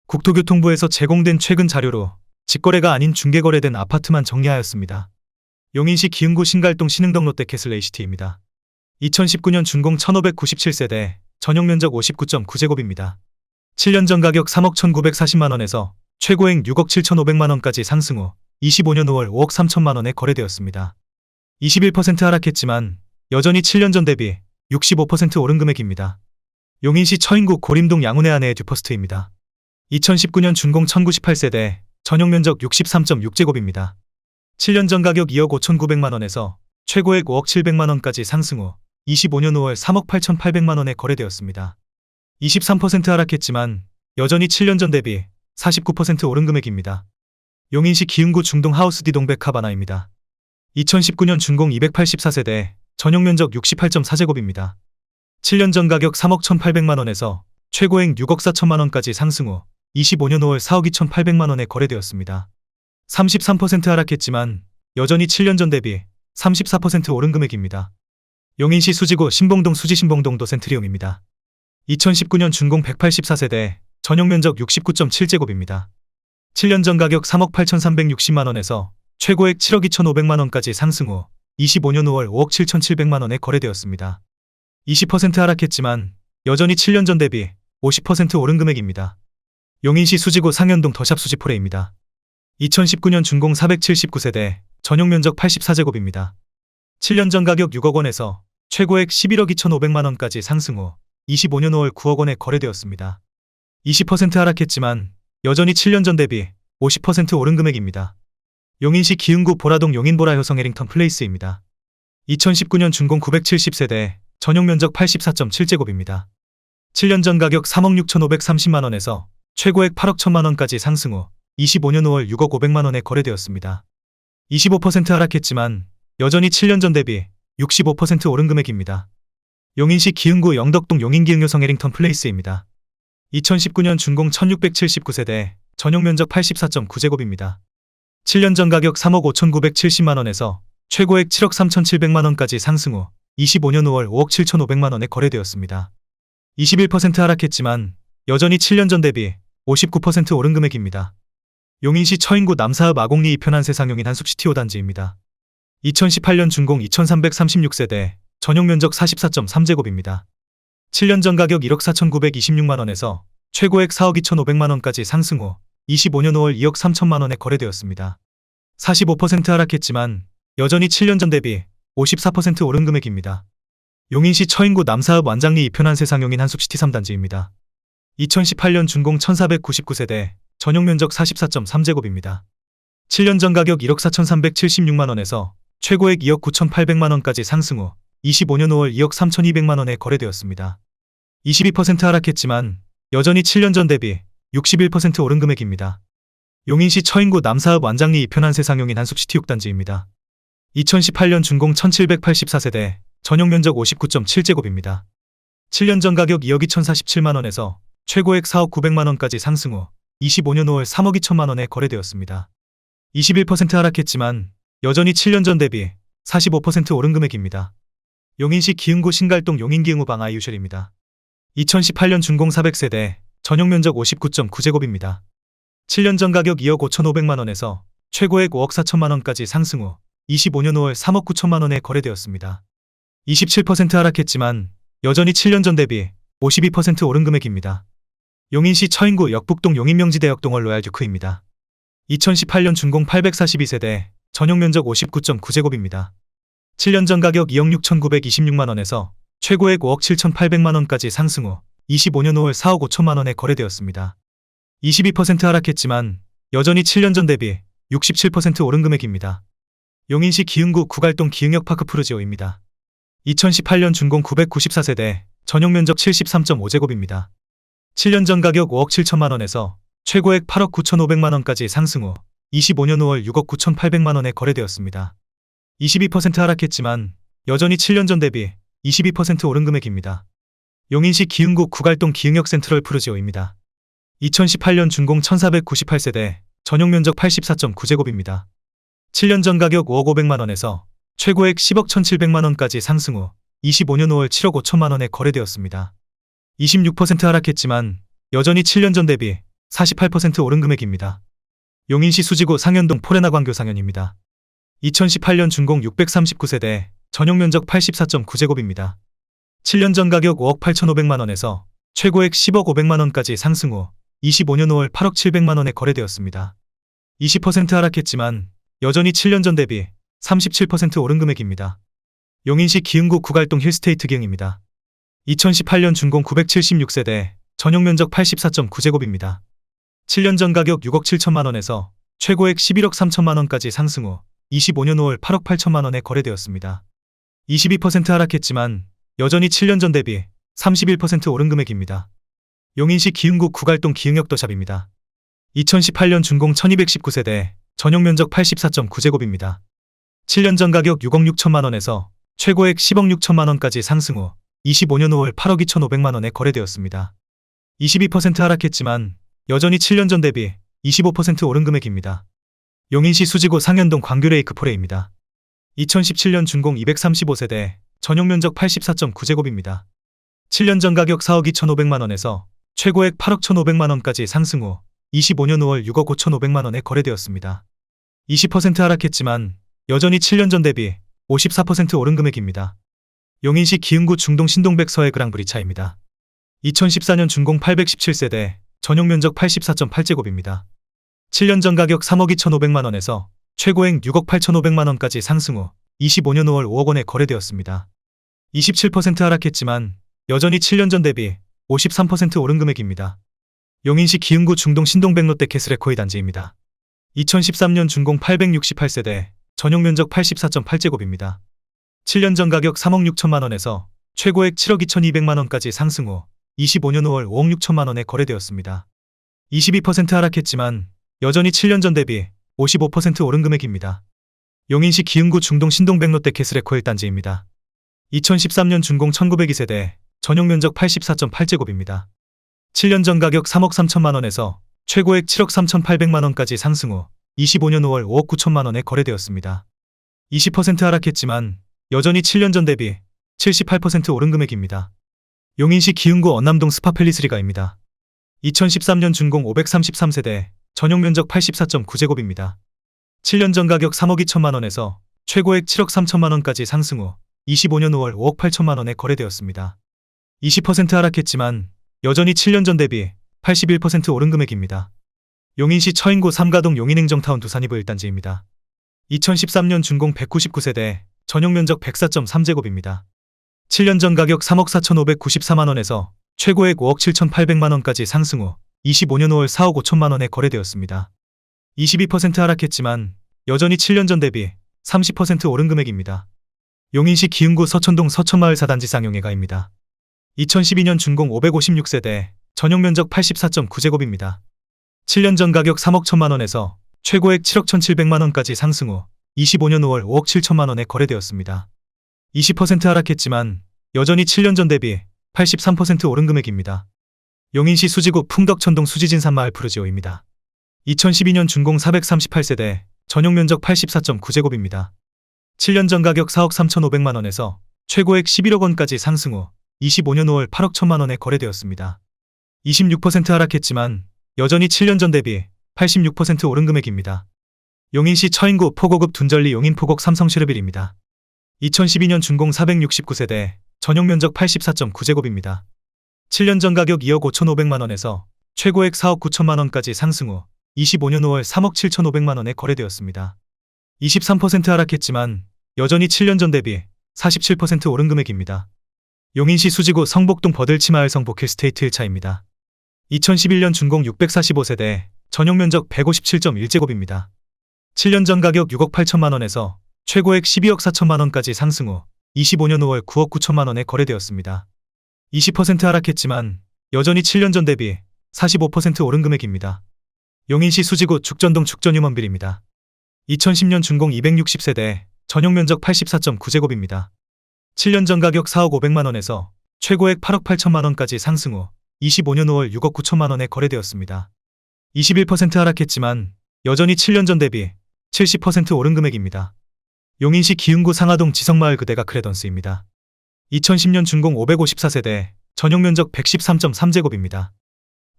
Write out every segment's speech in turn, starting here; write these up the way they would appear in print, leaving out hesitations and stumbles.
국토교통부에서 제공된 최근 자료로 직거래가 아닌 중개거래된 아파트만 정리하였습니다. 용인시 기흥구 신갈동 신흥동 롯데캐슬 ACT입니다. 2019년 준공 1597세대, 전용면적 59.9제곱입니다. 7년 전 가격 3억 1940만원에서 최고액 6억 7500만원까지 상승 후 25년 5월 5억 3천만원에 거래되었습니다. 21% 하락했지만 여전히 7년 전 대비 65% 오른 금액입니다. 용인시 처인구 고림동 양운의 아내의 듀퍼스트입니다. 2019년 준공 1098세대, 전용면적 63.6제곱입니다. 7년 전 가격 2억 5,900만원에서 최고액 5억 700만원까지 상승 후 25년 5월 3억 8,800만원에 거래되었습니다. 23% 하락했지만 여전히 7년 전 대비 49% 오른 금액입니다. 용인시 기흥구 중동 하우스 D 동백하바나입니다. 2019년 준공 284세대, 전용면적 68.4제곱입니다. 7년 전 가격 3억 1,800만원에서 최고액 6억 4천만원까지 상승 후 25년 5월 4억 2,800만원에 거래되었습니다. 33% 하락했지만 여전히 7년 전 대비 34% 오른 금액입니다. 용인시 수지구 신봉동 수지신봉동 도센트리움입니다. 2019년 준공 184세대, 전용면적 69.7제곱입니다. 7년 전 가격 3억 8,360만원에서 최고액 7억 2,500만원까지 상승 후 25년 5월 5억 7,700만원에 거래되었습니다. 20% 하락했지만 여전히 7년 전 대비 50% 오른 금액입니다. 용인시 수지구 상현동 더샵 수지포레입니다. 2019년 준공 479세대, 전용면적 84제곱입니다. 7년 전 가격 6억원에서 최고액 11억 2,500만원까지 상승 후 25년 5월 9억원에 거래되었습니다. 20% 하락했지만 여전히 7년 전 대비 50% 오른 금액입니다. 용인시 기흥구 보라동 용인보라 효성 해링턴 플레이스입니다. 2019년 준공 970세대, 전용면적 84.7제곱입니다. 7년 전 가격 3억 6,530만원에서 최고액 8억 1천만원까지 상승 후 25년 5월 6억 500만원에 거래되었습니다. 25% 하락했지만 여전히 7년 전 대비 65% 오른 금액입니다. 용인시 기흥구 영덕동 용인기흥 효성 해링턴 플레이스입니다. 2019년 준공 1679세대, 전용면적 84.9제곱입니다. 7년 전 가격 3억 5,970만원에서 최고액 7억 3,700만원까지 상승 후 25년 5월 5억 7,500만원에 거래되었습니다. 21% 하락했지만 여전히 7년 전 대비 59% 오른 금액입니다. 용인시 처인구 남사읍 아곡리 2편 한세상용인 한숲시티 5단지입니다. 2018년 준공 2336세대, 전용면적 44.3제곱입니다. 7년 전 가격 1억 4,926만원에서 최고액 4억 2,500만원까지 상승 후 25년 5월 2억 3천만원에 거래되었습니다. 45% 하락했지만 여전히 7년 전 대비 54% 오른 금액입니다. 용인시 처인구 남사읍 완장리 2편 한세상용인 한숲시티 3단지입니다. 2018년 준공 1499세대, 전용면적 44.3제곱입니다. 7년 전 가격 1억 4,376만원에서 최고액 2억 9,800만원까지 상승 후 25년 5월 2억 3,200만원에 거래되었습니다. 22% 하락했지만 여전히 7년 전 대비 61% 오른 금액입니다. 용인시 처인구 남사읍 완장리 2편 한세상용인 한숲시티 6단지입니다. 2018년 준공 1784세대, 전용면적 59.7제곱입니다. 7년 전 가격 2억 2,047만원에서 최고액 4억 900만원까지 상승 후 25년 5월 3억 2천만원에 거래되었습니다. 21% 하락했지만 여전히 7년 전 대비 45% 오른 금액입니다. 용인시 기흥구 신갈동 용인기흥우 방 아이유셜입니다. 2018년 준공 400세대, 전용면적 59.9제곱입니다. 7년 전 가격 2억 5,500만원에서 최고액 5억 4천만원까지 상승 후 25년 5월 3억 9천만원에 거래되었습니다. 27% 하락했지만 여전히 7년 전 대비 52% 오른 금액입니다. 용인시 처인구 역북동 용인명지대역 동월 로얄듀크입니다. 2018년 준공 842세대, 전용면적 59.9제곱입니다. 7년 전 가격 2억 6,926만원에서 최고액 5억 7,800만원까지 상승 후 25년 5월 4억 5천만원에 거래되었습니다. 22% 하락했지만 여전히 7년 전 대비 67% 오른 금액입니다. 용인시 기흥구 구갈동 기흥역 파크 푸르지오입니다. 2018년 준공 994세대, 전용면적 73.5제곱입니다. 7년 전 가격 5억 7천만원에서 최고액 8억 9,500만원까지 상승 후 25년 5월 6억 9,800만원에 거래되었습니다. 22% 하락했지만 여전히 7년 전 대비 22% 오른 금액입니다. 용인시 기흥구 구갈동 기흥역 센트럴 푸르지오입니다. 2018년 준공 1498세대, 전용면적 84.9제곱입니다. 7년 전 가격 5억 500만원에서 최고액 10억 1,700만원까지 상승 후 25년 5월 7억 5천만원에 거래되었습니다. 26% 하락했지만 여전히 7년 전 대비 48% 오른 금액입니다. 용인시 수지구 상현동 포레나광교 상현입니다. 2018년 준공 639세대, 전용 면적 84.9제곱입니다. 7년 전 가격 5억 8,500만원에서 최고액 10억 500만원까지 상승 후 25년 5월 8억 700만원에 거래되었습니다. 20% 하락했지만 여전히 7년 전 대비 37% 오른 금액입니다. 용인시 기흥구 구갈동 힐스테이트 기흥입니다. 2018년 준공 976세대, 전용 면적 84.9제곱입니다. 7년 전 가격 6억 7천만원에서 최고액 11억 3천만원까지 상승 후 25년 5월 8억 8천만원에 거래되었습니다. 22% 하락했지만 여전히 7년 전 대비 31% 오른 금액입니다. 용인시 기흥구 구갈동 기흥역도샵입니다. 2018년 준공 1219세대, 전용 면적 84.9제곱입니다. 7년 전 가격 6억 6천만원에서 최고액 10억 6천만원까지 상승 후 25년 5월 8억 2,500만원에 거래되었습니다. 22% 하락했지만 여전히 7년 전 대비 25% 오른 금액입니다. 용인시 수지구 상현동 광교레이크 포레입니다. 2017년 준공 235세대, 전용 면적 84.9제곱입니다. 7년 전 가격 4억 2,500만원에서 최고액 8억 1,500만원까지 상승 후 25년 5월 6억 5,500만원에 거래되었습니다. 20% 하락했지만 여전히 7년 전 대비 54% 오른 금액입니다. 용인시 기흥구 중동 신동백 서해 그랑브리차입니다. 2014년 준공 817세대, 전용 면적 84.8제곱입니다. 7년 전 가격 3억 2,500만원에서 최고액 6억 8,500만원까지 상승 후 25년 5월 5억 원에 거래되었습니다. 27% 하락했지만 여전히 7년 전 대비 53% 오른 금액입니다. 용인시 기흥구 중동 신동백 롯데 캐슬의 단지입니다. 2013년 준공 868세대, 전용 면적 84.8제곱입니다. 7년 전 가격 3억 6천만원에서 최고액 7억 2,200만원까지 상승 후 25년 5월 5억 6천만원에 거래되었습니다. 22% 하락했지만 여전히 7년 전 대비 55% 오른 금액입니다. 용인시 기흥구 중동 신동백 롯데 캐슬의 단지입니다. 2013년 준공 1902세대, 전용 면적 84.8제곱입니다. 7년 전 가격 3억 3천만원에서 최고액 7억 3,800만원까지 상승 후 25년 5월 5억 9천만원에 거래되었습니다. 20% 하락했지만 여전히 7년 전 대비 78% 오른 금액입니다. 용인시 기흥구 언남동 스파팰리스리가입니다. 2013년 준공 533세대, 전용 면적 84.9제곱입니다. 7년 전 가격 3억 2천만원에서 최고액 7억 3천만원까지 상승 후 25년 5월 5억 8천만원에 거래되었습니다. 20% 하락했지만 여전히 7년 전 대비 81% 오른 금액입니다. 용인시 처인구 삼가동 용인행정타운 두산이브 1단지입니다. 2013년 준공 199세대, 전용 면적 104.3제곱입니다. 7년 전 가격 3억 4,594만원에서 최고액 5억 7,800만원까지 상승 후 25년 5월 4억 5천만원에 거래되었습니다. 22% 하락했지만 여전히 7년 전 대비 30% 오른 금액입니다. 용인시 기흥구 서천동 서천마을 4단지 쌍용예가입니다. 2012년 준공 556세대, 전용 면적 84.9제곱입니다. 7년 전 가격 3억 1천만원에서 최고액 7억 1,700만원까지 상승 후 25년 5월 5억 7천만원에 거래되었습니다. 20% 하락했지만 여전히 7년 전 대비 83% 오른 금액입니다. 용인시 수지구 풍덕천동 수지진산마을 푸르지오입니다. 2012년 준공 438세대, 전용 면적 84.9제곱입니다. 7년 전 가격 4억 3,500만원에서 최고액 11억 원까지 상승 후 25년 5월 8억 1천만원에 거래되었습니다. 26% 하락했지만 여전히 7년 전 대비 86% 오른 금액입니다. 용인시 처인구 포고급 둔절리 용인포곡 삼성쉐르빌입니다. 2012년 준공 469세대, 전용 면적 84.9제곱입니다. 7년 전 가격 2억 5,500만원에서 최고액 4억 9천만원까지 상승 후 25년 5월 3억 7,500만원에 거래되었습니다. 23% 하락했지만 여전히 7년 전 대비 47% 오른 금액입니다. 용인시 수지구 성복동 버들치마을 성복 힐스테이트 1차입니다. 2011년 준공 645세대, 전용 면적 157.1제곱입니다. 7년 전 가격 6억 8천만원에서 최고액 12억 4천만원까지 상승 후 25년 5월 9억 9천만원에 거래되었습니다. 20% 하락했지만 여전히 7년 전 대비 45% 오른 금액입니다. 용인시 수지구 죽전동 죽전유먼빌입니다. 2010년 준공 260세대, 전용 면적 84.9제곱입니다. 7년 전 가격 4억 500만원에서 최고액 8억 8천만원까지 상승 후 25년 5월 6억 9천만원에 거래되었습니다. 21% 하락했지만 여전히 7년 전 대비 70% 오른 금액입니다. 용인시 기흥구 상하동 지성마을 그대가 크레던스입니다. 2010년 준공 554세대, 전용 면적 113.3제곱입니다.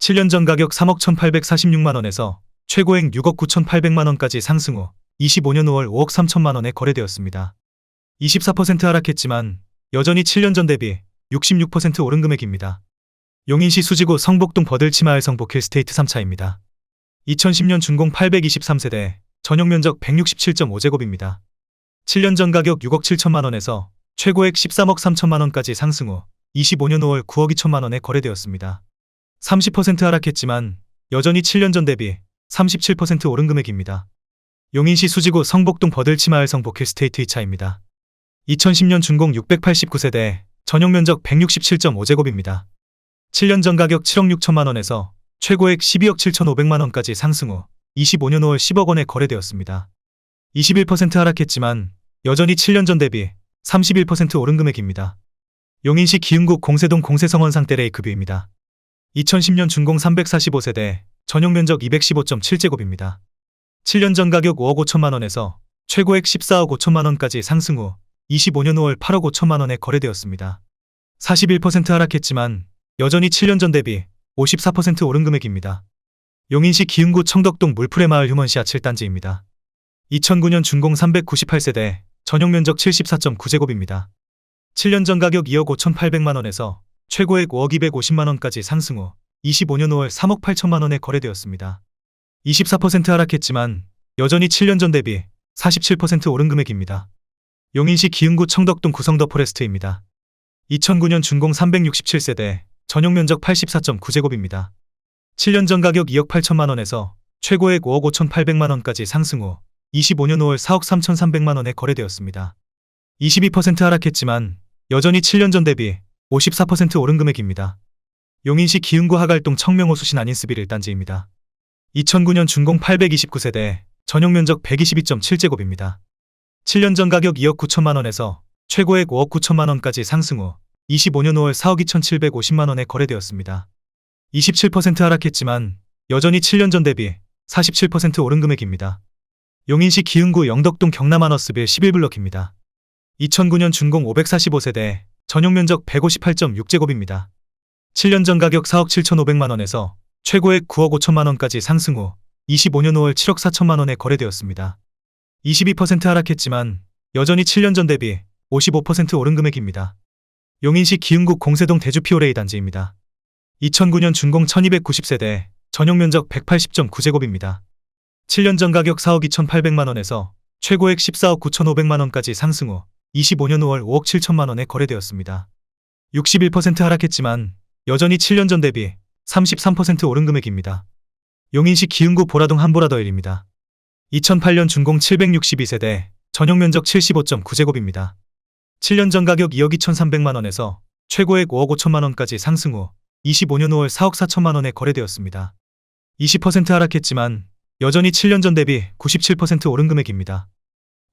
7년 전 가격 3억 1,846만 원에서 최고액 6억 9,800만 원까지 상승 후 25년 5월 5억 3천만 원에 거래되었습니다. 24% 하락했지만 여전히 7년 전 대비 66% 오른 금액입니다. 용인시 수지구 성복동 버들치마을 성복 힐스테이트 3차입니다. 2010년 준공 823세대, 전용 면적 167.5제곱입니다. 7년 전 가격 6억 7천만 원에서 최고액 13억 3천만 원까지 상승 후 25년 5월 9억 2천만 원에 거래되었습니다. 30% 하락했지만 여전히 7년 전 대비 37% 오른 금액입니다. 용인시 수지구 성복동 버들치마을 성복 힐스테이트 2차입니다. 2010년 준공 689세대, 전용 면적 167.5제곱입니다. 7년 전 가격 7억 6천만 원에서 최고액 12억 7천5백만 원까지 상승 후 25년 5월 10억 원에 거래되었습니다. 21% 하락했지만 여전히 7년 전 대비 31% 오른 금액입니다. 용인시 기흥구 공세동 공세성원 상태레이 급유입니다. 2010년 준공 345세대, 전용 면적 215.7제곱입니다. 7년 전 가격 5억 5천만 원에서 최고액 14억 5천만 원까지 상승 후 25년 5월 8억 5천만 원에 거래되었습니다. 41% 하락했지만 여전히 7년 전 대비 54% 오른 금액입니다. 용인시 기흥구 청덕동 물프레마을 휴먼시아 7단지입니다. 2009년 준공 398세대, 전용 면적 74.9제곱입니다. 7년 전 가격 2억 5,800만 원에서 최고액 5억 250만 원까지 상승 후 25년 5월 3억 8천만 원에 거래되었습니다. 24% 하락했지만 여전히 7년 전 대비 47% 오른 금액입니다. 용인시 기흥구 청덕동 구성더 포레스트입니다. 2009년 준공 367세대, 전용 면적 84.9제곱입니다. 7년 전 가격 2억 8천만 원에서 최고액 5억 5,800만 원까지 상승 후 25년 5월 4억 3,300만 원에 거래되었습니다. 22% 하락했지만 여전히 7년 전 대비 54% 오른 금액입니다. 용인시 기흥구 하갈동 청명호 수신 안인스빌 1단지입니다. 2009년 준공 829세대, 전용 면적 122.7제곱입니다. 7년 전 가격 2억 9천만 원에서 최고액 5억 9천만 원까지 상승 후 25년 5월 4억 2,750만 원에 거래되었습니다. 27% 하락했지만 여전히 7년 전 대비 47% 오른 금액입니다. 용인시 기흥구 영덕동 경남하너스빌 11블럭입니다. 2009년 준공 545세대, 전용 면적 158.6제곱입니다. 7년 전 가격 4억 7,500만 원에서 최고액 9억 5천만 원까지 상승 후 25년 5월 7억 4천만 원에 거래되었습니다. 22% 하락했지만 여전히 7년 전 대비 55% 오른 금액입니다. 용인시 기흥구 공세동 대주피오레이 단지입니다. 2009년 준공 1290세대, 전용 면적 180.9제곱입니다. 7년 전 가격 4억 2,800만 원에서 최고액 14억 9,500만 원까지 상승 후 25년 5월 5억 7천만 원에 거래되었습니다. 61% 하락했지만 여전히 7년 전 대비 33% 오른 금액입니다. 용인시 기흥구 보라동 한보라더일입니다. 2008년 준공 762세대, 전용 면적 75.9제곱입니다. 7년 전 가격 2억 2,300만 원에서 최고액 5억 5천만 원까지 상승 후 25년 5월 4억 4천만 원에 거래되었습니다. 20% 하락했지만 여전히 7년 전 대비 97% 오른 금액입니다.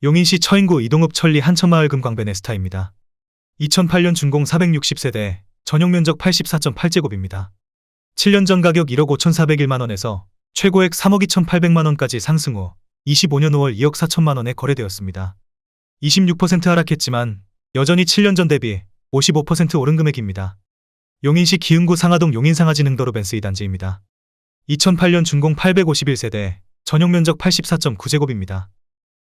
용인시 처인구 이동읍 천리 한천마을 금광베네스타입니다. 2008년 준공 460세대, 전용 면적 84.8제곱입니다. 7년 전 가격 1억 5,401만 원에서 최고액 3억 2,800만 원까지 상승 후 25년 5월 2억 4천만 원에 거래되었습니다. 26% 하락했지만 여전히 7년 전 대비 55% 오른 금액입니다. 용인시 기흥구 상하동 용인상하진흥도로 벤스 2단지입니다. 2008년 준공 851세대, 전용 면적 84.9제곱입니다.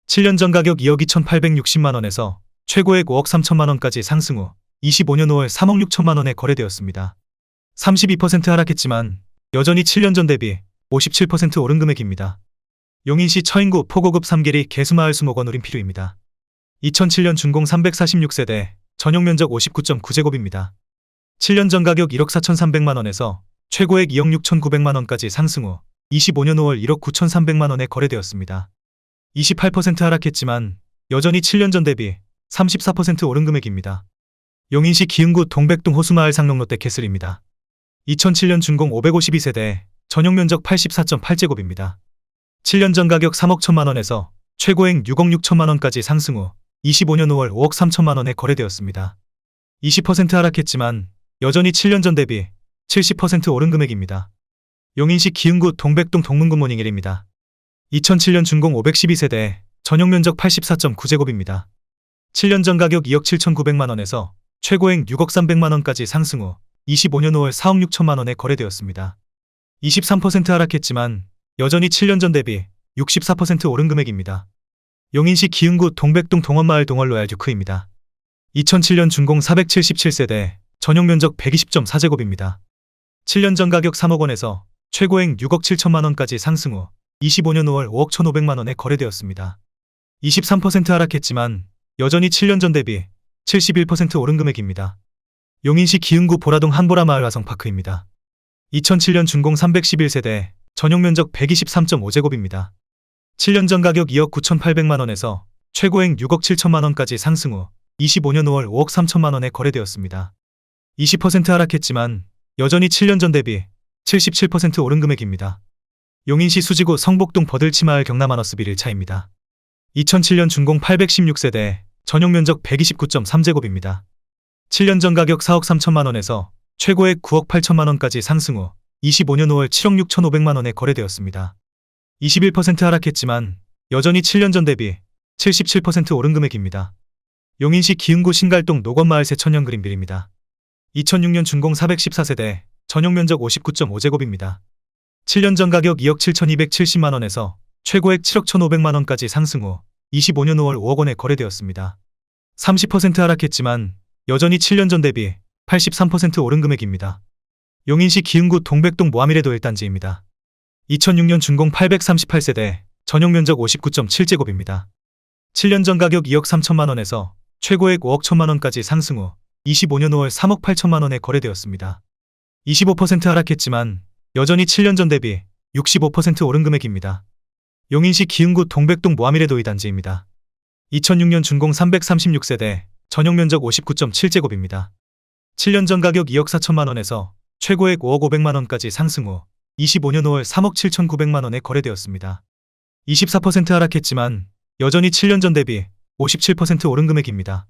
7년 전 가격 2억 2,860만 원에서 최고액 5억 3천만 원까지 상승 후 25년 5월 3억 6천만 원에 거래되었습니다. 32% 하락했지만 여전히 7년 전 대비 57% 오른 금액입니다. 용인시 처인구 포고급 3계리 개수마을 수목원 우림필유입니다. 2007년 준공 346세대, 전용 면적 59.9제곱입니다. 7년 전 가격 1억 4,300만 원에서 최고액 2억 6,900만 원까지 상승 후 25년 5월 1억 9,300만 원에 거래되었습니다. 28% 하락했지만 여전히 7년 전 대비 34% 오른 금액입니다. 용인시 기흥구 동백동 호수마을 상록 롯데캐슬입니다. 2007년 준공 552세대, 전용 면적 84.8제곱입니다. 7년 전 가격 3억 1천만 원에서 최고액 6억 6천만 원까지 상승 후 25년 5월 5억 3천만 원에 거래되었습니다. 20% 하락했지만 여전히 7년 전 대비 70% 오른 금액입니다. 용인시 기흥구 동백동 동문굿모닝 1입니다. 2007년 준공 512세대, 전용 면적 84.9제곱입니다. 7년 전 가격 2억 7,900만 원에서 최고액 6억 300만 원까지 상승 후 25년 5월 4억 6천만 원에 거래되었습니다. 23% 하락했지만 여전히 7년 전 대비 64% 오른 금액입니다. 용인시 기흥구 동백동 동원마을 동원 로얄 듀크입니다. 2007년 준공 477세대, 전용 면적 120.4제곱입니다. 7년 전 가격 3억 원에서 최고액 6억 7천만 원까지 상승 후 25년 5월 5억 1,500만 원에 거래되었습니다. 23% 하락했지만 여전히 7년 전 대비 71% 오른 금액입니다. 용인시 기흥구 보라동 한보라 마을 화성파크입니다. 2007년 준공 311세대, 전용 면적 123.5제곱입니다. 7년 전 가격 2억 9,800만 원에서 최고액 6억 7천만 원까지 상승 후 25년 5월 5억 3천만 원에 거래되었습니다. 20% 하락했지만 여전히 7년 전 대비 77% 오른 금액입니다. 용인시 수지구 성복동 버들치마을 경남하너스 빌 1차입니다. 2007년 준공 816세대, 전용 면적 129.3제곱입니다. 7년 전 가격 4억 3천만 원에서 최고액 9억 8천만 원까지 상승 후 25년 5월 7억 6,500만 원에 거래되었습니다. 21% 하락했지만 여전히 7년 전 대비 77% 오른 금액입니다. 용인시 기흥구 신갈동 노건마을 새천년 그린빌입니다. 2006년 준공 414세대, 전용 면적 59.5제곱입니다. 7년 전 가격 2억 7,270만 원에서 최고액 7억 1,500만 원까지 상승 후 25년 5월 5억 원에 거래되었습니다. 30% 하락했지만 여전히 7년 전 대비 83% 오른 금액입니다. 용인시 기흥구 동백동 모아미래도 1단지입니다. 2006년 준공 838세대, 전용 면적 59.7제곱입니다. 7년 전 가격 2억 3천만 원에서 최고액 5억 1천만 원까지 상승 후 25년 5월 3억 8천만 원에 거래되었습니다. 25% 하락했지만 여전히 7년 전 대비 65% 오른 금액입니다. 용인시 기흥구 동백동 모아미래도 2단지입니다. 2006년 준공 336세대, 전용 면적 59.7제곱입니다. 7년 전 가격 2억 4천만 원에서 최고액 5억 500만 원까지 상승 후 25년 5월 3억 7,900만 원에 거래되었습니다. 24% 하락했지만 여전히 7년 전 대비 57% 오른 금액입니다.